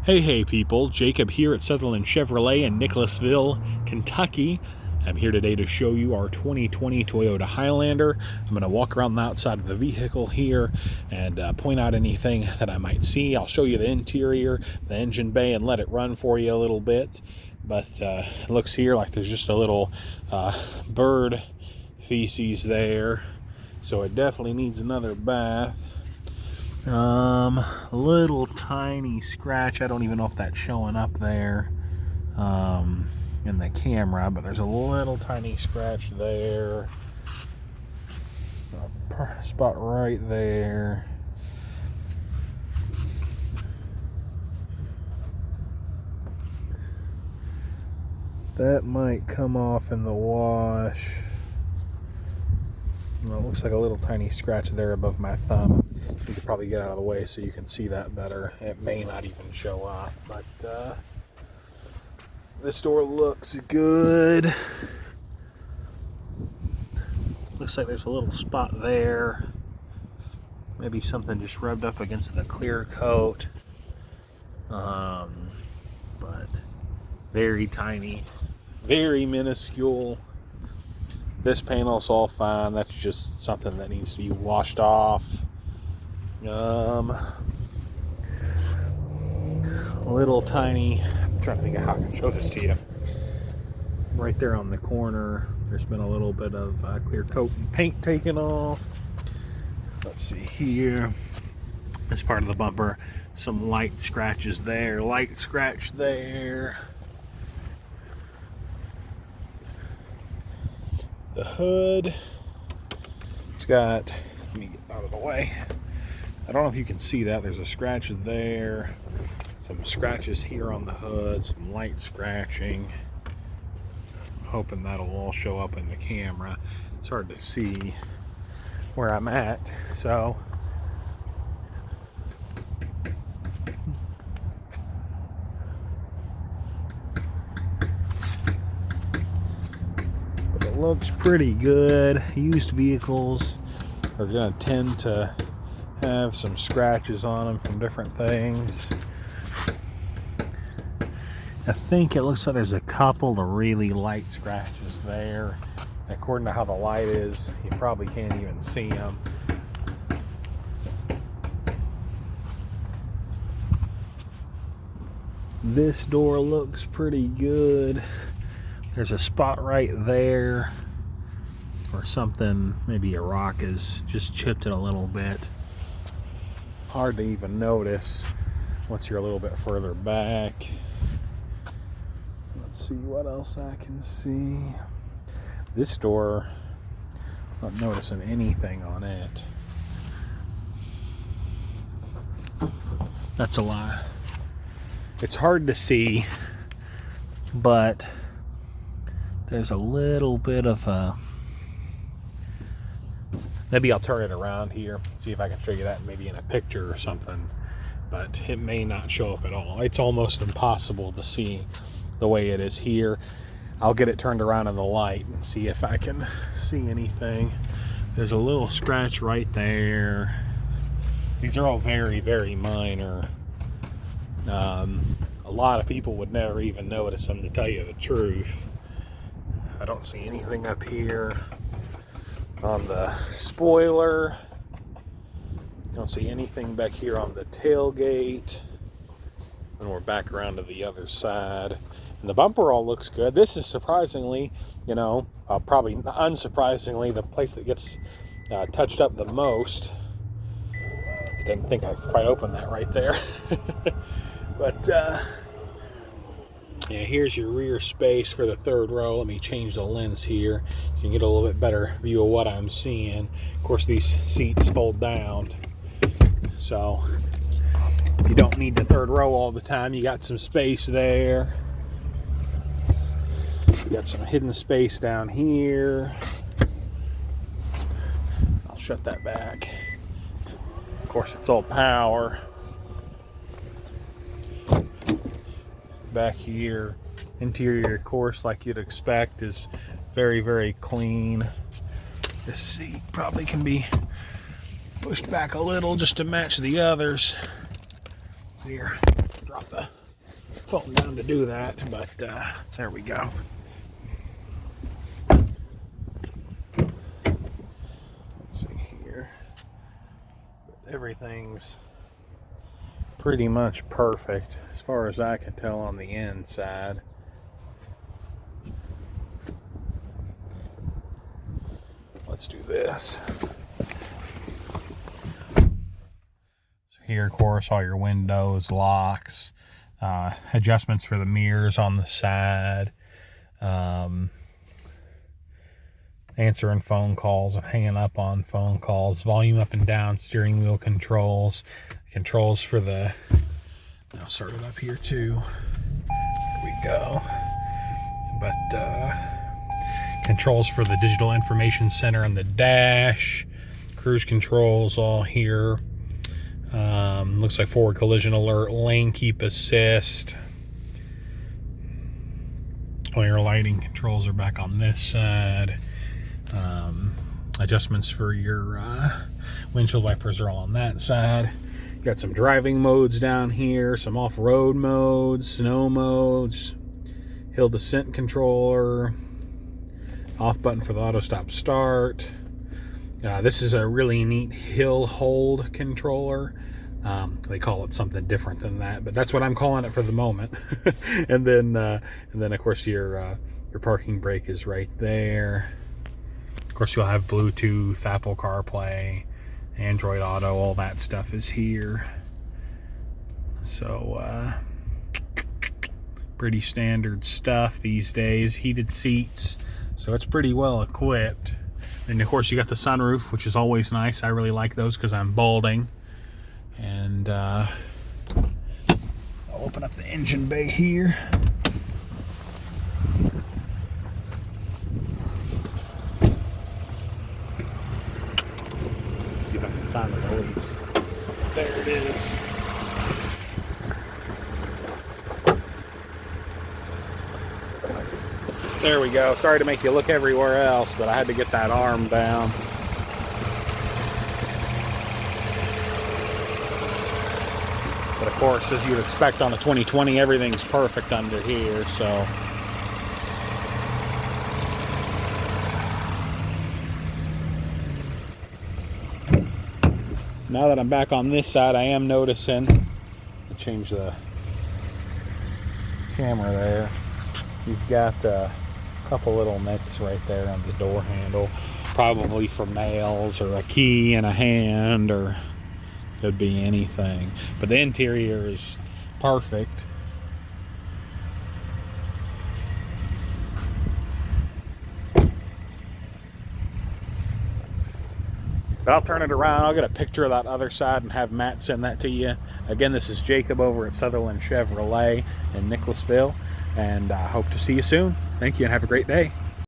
Hey people, Jacob here at Sutherland Chevrolet in Nicholasville, Kentucky. I'm here today to show you our 2020 Toyota Highlander. I'm going to walk around the outside of the vehicle here and point out anything that I might see. I'll show you the interior, the engine bay, and let it run for you a little bit. But it looks here like there's just a little bird feces there, so it definitely needs another bath. A little tiny scratch. I don't even know if that's showing up there in the camera, but there's a little tiny scratch there. A spot right there. That might come off in the wash. Well, it looks like a little tiny scratch there above my thumb. You could probably get out of the way so you can see that better. It may not even show up, but this door looks good. Looks like there's a little spot there. Maybe something just rubbed up against the clear coat. But very tiny, very minuscule. This panel's all fine. That's just something that needs to be washed off. Little tiny, I'm trying to think of how I can show this to you. Right there on the corner, there's been a little bit of clear coat and paint taken off. Let's see here. This part of the bumper, some light scratches there, light scratch there. The hood, it's got, let me get out of the way. I don't know if you can see that. There's a scratch there, some scratches here on the hood, some light scratching. I'm hoping that'll all show up in the camera. It's hard to see where I'm at, so looks pretty good. Used vehicles are going to tend to have some scratches on them from different things. I think it looks like there's a couple of really light scratches there. According to how the light is, you probably can't even see them. This door looks pretty good. There's a spot right there or something, maybe a rock has just chipped it a little bit. Hard to even notice once you're a little bit further back. Let's see what else I can see. This door, I'm not noticing anything on it. That's a lie. It's hard to see, but there's a little bit of a, maybe I'll turn it around here, see if I can show you that maybe in a picture or something, but it may not show up at all. It's almost impossible to see the way it is here. I'll get it turned around in the light and see if I can see anything. There's a little scratch right there. These are all very, very minor. A lot of people would never even notice them, to tell you the truth. I don't see anything up here on the spoiler. Don't see anything back here on the tailgate. And we're back around to the other side. And the bumper all looks good. This is surprisingly, probably unsurprisingly, the place that gets touched up the most. I didn't think I quite opened that right there. But yeah, here's your rear space for the third row. Let me change the lens here so you can get a little bit better view of what I'm seeing. Of course, these seats fold down, so you don't need the third row all the time. You got some space there. You got some hidden space down here. I'll shut that back. Of course, it's all power. Back here, interior, of course, like you'd expect, is very, very clean. This seat probably can be pushed back a little just to match the others. Here, drop the phone down to do that, but there we go. Let's see here. Everything's pretty much perfect as far as I can tell on the inside. Let's do this. So here, of course, all your windows, locks, adjustments for the mirrors on the side, answering phone calls and hanging up on phone calls, volume up and down, steering wheel controls, controls for the, I'll start it up here too. There we go. But controls for the digital information center on the dash, cruise controls all here. Looks like forward collision alert, lane keep assist. All your lighting controls are back on this side. Adjustments for your windshield wipers are all on that side. You got some driving modes down here, some off-road modes, snow modes, hill descent controller, off button for the auto stop start. This is a really neat hill hold controller. They call it something different than that, but that's what I'm calling it for the moment. and then of course your parking brake is right there. Of course, you'll have Bluetooth, Apple CarPlay, Android Auto, all that stuff is here. So pretty standard stuff these days. Heated seats, so it's pretty well equipped. And of course you got the sunroof, which is always nice. I really like those because I'm balding. And I'll open up the engine bay here. See if I can find the release. There it is. There we go. Sorry to make you look everywhere else, but I had to get that arm down. But of course, as you'd expect on a 2020, everything's perfect under here, so. Now that I'm back on this side, I am noticing, I'll change the camera there. You've got a couple little nicks right there on the door handle, probably from nails or a key in a hand, or could be anything. But the interior is perfect. But I'll turn it around. I'll get a picture of that other side and have Matt send that to you. Again, this is Jacob over at Sutherland Chevrolet in Nicholasville, and I hope to see you soon. Thank you and have a great day.